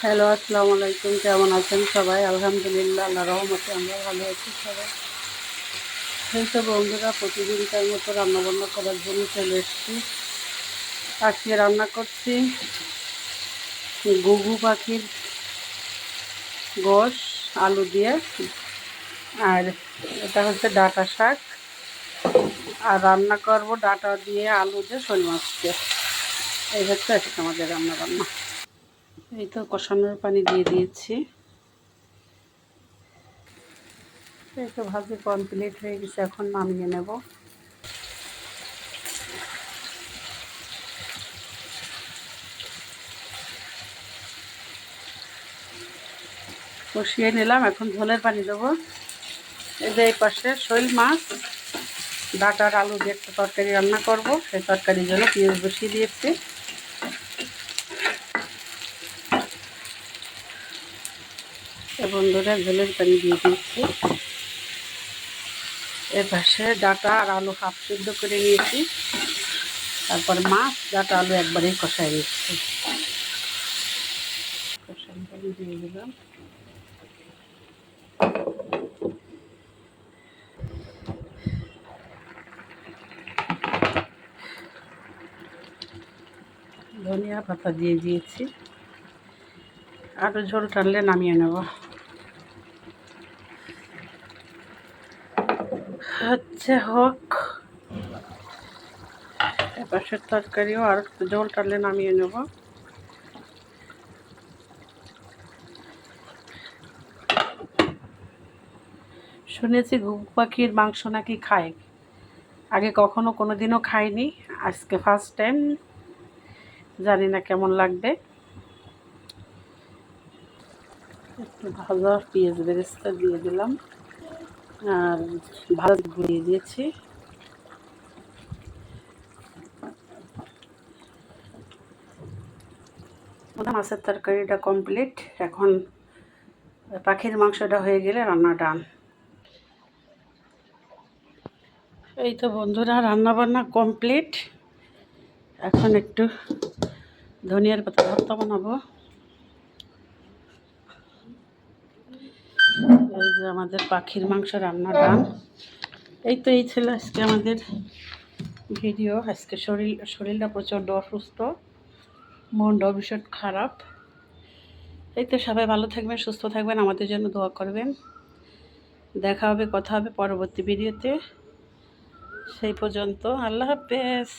Hello, আসসালামু আলাইকুম। কেমন আছেন সবাই? আলহামদুলিল্লাহ, আল্লাহর রহমতে আমরা ভালো আছি সবাই। এই তো বন্ধুরা, প্রতিদিনকার মতো রান্নাবান্না করার জন্য চলে এসেছি। আজকে রান্না করছি ঘুঘু পাখির গোশ আলু দিয়ে, আর এটা হচ্ছে ডাঁটা শাক। আর রান্না করব ডাঁটা দিয়ে আলু দিয়ে শোল মাছ দিয়ে। এই হচ্ছে আজকে আমাদের রান্না। এই তো কষানোর পানি দিয়ে দিয়েছি। এই তো ভাজি কমপ্লিট হয়ে গেছে, এখন নামিয়ে নেব। কষিয়ে নিলাম, এখন ঝোলের পানি দেবো। এই যে এই পাশে শোল মাছ ডাঁটার আলু দিয়ে একটা তরকারি রান্না করব, সেই তরকারির জন্য পেঁয়াজ বসিয়ে দিয়েছি। বন্ধুরা, ঝোলের পানি দিয়ে দিয়েছি। এর পাশে ডাঁটা আর আলু হাফ সিদ্ধ করে নিয়েছি, তারপর মাছ ডাঁটা আলু একবারেই কষাই নিচ্ছি। কষানো পানি দিয়ে দিলাম। ধনিয়া পাতা দিয়ে দিয়েছি। আরও ঝোল টানলে নামিয়ে নেব। হোক, এপাশের তরকারিও আর একটু ঝোল টানলে নামিয়ে নেব। শুনেছি ঘুঘু পাখির মাংস নাকি খায়, আগে কখনো কোনো দিনও খাইনি, আজকে ফার্স্ট টাইম। জানি না কেমন লাগবে। একটু ভাজা পেঁয়াজ বেরেস্তা দিয়ে দিলাম, আর ভাত গুঁড়িয়ে দিয়েছি। মাছের তরকারিটা কমপ্লিট। এখন পাখির মাংসটা হয়ে গেলে রান্না ডান। এই তো বন্ধুরা, রান্নাবান্না কমপ্লিট। এখন একটু ধনিয়ার পাতা ভর্তা বানাবো। এই যে আমাদের পাখির মাংস রান্না ডান। এই ছিল আজকে আমাদের ভিডিও। আজকে শরীরটা প্রচণ্ড অসুস্থ, মনটাও ভীষণ খারাপ। এই তো সবাই ভালো থাকবেন, সুস্থ থাকবেন, আমাদের জন্য দোয়া করবেন। দেখা হবে, কথা হবে পরবর্তী ভিডিওতে। সেই পর্যন্ত আল্লাহ হাফেজ।